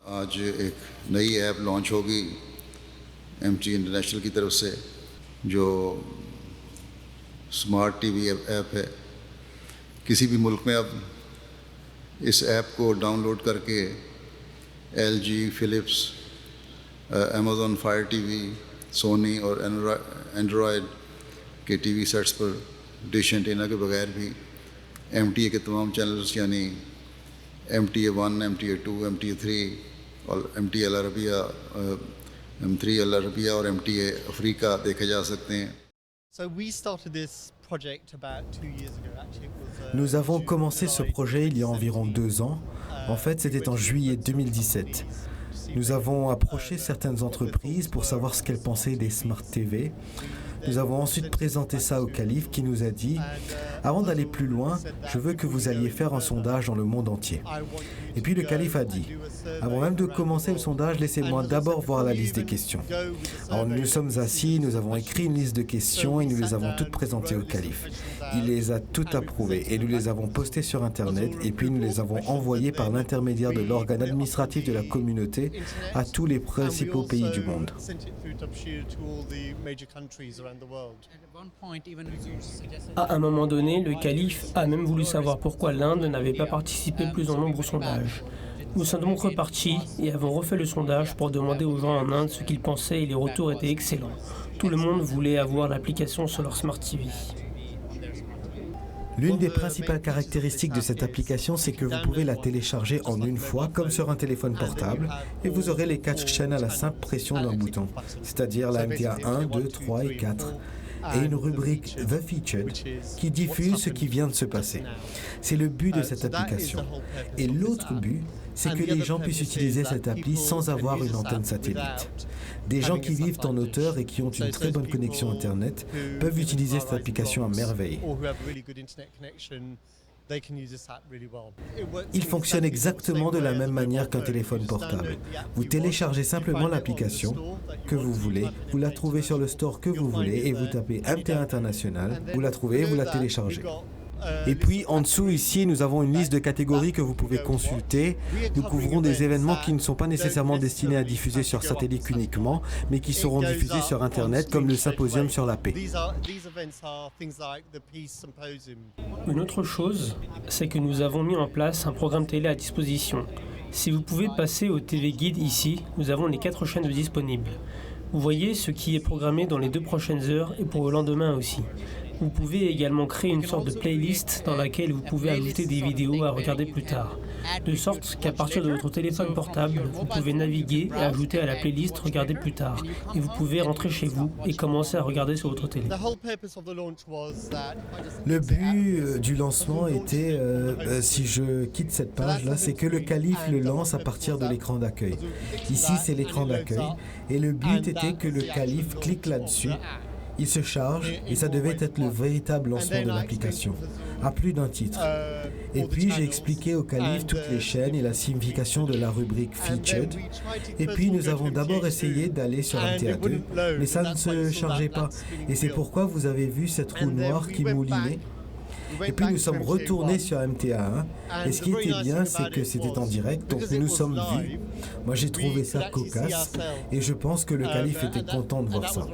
आज एक नई ऐप लॉन्च होगी एमटी इंटरनेशनल की तरफ से जो स्मार्ट टीवी ऐप है। किसी भी मुल्क में अब इस ऐप को डाउनलोड करके LG, Philips, Amazon Fire TV, Sony और एंड्रॉयड के टीवी सेट्स पर डिश एंटीना के बगैर भी एमटीए के तमाम चैनल्स यानी एमटीए 1, एमटीए 2, एमटीए 3 और एमटीए अल अरबिया, M3 अल अरबिया और एमटीए अफ्रीका देखे जा सकते हैं। Nous avons commencé ce projet il y a environ 2 ans. En fait, c'était en juillet 2017. Nous avons approché certaines entreprises pour savoir ce qu'elles pensaient des Smart TV. Nous avons ensuite présenté ça au calife qui nous a dit « Avant d'aller plus loin, je veux que vous alliez faire un sondage dans le monde entier. » Et puis le calife a dit « Avant même de commencer le sondage, laissez-moi d'abord voir la liste des questions. » Alors nous nous sommes assis, nous avons écrit une liste de questions et nous les avons toutes présentées au calife. Il les a toutes approuvées et nous les avons postées sur Internet et puis nous les avons envoyées par l'intermédiaire de l'organe administratif de la communauté à tous les principaux pays du monde. À un moment donné, le calife a même voulu savoir pourquoi l'Inde n'avait pas participé plus en nombre au sondage. Nous sommes donc repartis et avons refait le sondage pour demander aux gens en Inde ce qu'ils pensaient et les retours étaient excellents. Tout le monde voulait avoir l'application sur leur Smart TV. L'une des principales caractéristiques de cette application, c'est que vous pouvez la télécharger en une fois, comme sur un téléphone portable, et vous aurez les 4 chaînes à la simple pression d'un bouton, c'est-à-dire la MTA 1, 2, 3 et 4, et une rubrique The Featured qui diffuse ce qui vient de se passer. C'est le but de cette application. Et l'autre but, c'est que les gens puissent utiliser cette appli sans avoir une antenne satellite. Des gens qui vivent en hauteur et qui ont une très bonne connexion Internet peuvent utiliser cette application à merveille. Il fonctionne exactement de la même manière qu'un téléphone portable. Vous téléchargez simplement l'application que vous voulez, vous la trouvez sur le store que vous voulez et vous tapez MTA International, vous la trouvez et vous la téléchargez. Et puis en dessous ici, nous avons une liste de catégories que vous pouvez consulter. Nous couvrons des événements qui ne sont pas nécessairement destinés à diffuser sur satellite uniquement, mais qui seront diffusés sur Internet comme le symposium sur la paix. Une autre chose, c'est que nous avons mis en place un programme télé à disposition. Si vous pouvez passer au TV Guide ici, nous avons les 4 chaînes disponibles. Vous voyez ce qui est programmé dans les 2 prochaines heures et pour le lendemain aussi. Vous pouvez également créer une sorte de playlist dans laquelle vous pouvez ajouter des vidéos à regarder plus tard. De sorte qu'à partir de votre téléphone portable, vous pouvez naviguer et ajouter à la playlist regarder plus tard. Et vous pouvez rentrer chez vous et commencer à regarder sur votre télé. Le but du lancement était, si je quitte cette page-là, c'est que le calife le lance à partir de l'écran d'accueil. Ici, c'est l'écran d'accueil. Et le but était que le calife clique là-dessus. Il se charge et ça devait être le véritable lancement de l'application, à plus d'un titre. Et puis j'ai expliqué au calife toutes les chaînes et la signification de la rubrique Featured. Et puis nous avons d'abord essayé d'aller sur MTA2, mais ça ne se chargeait pas. Et c'est pourquoi vous avez vu cette roue noire qui moulinait. Et puis nous sommes retournés sur MTA1 et ce qui était bien c'est que c'était en direct donc nous nous sommes vus. Moi j'ai trouvé ça cocasse et je pense que le calife était content de voir ça.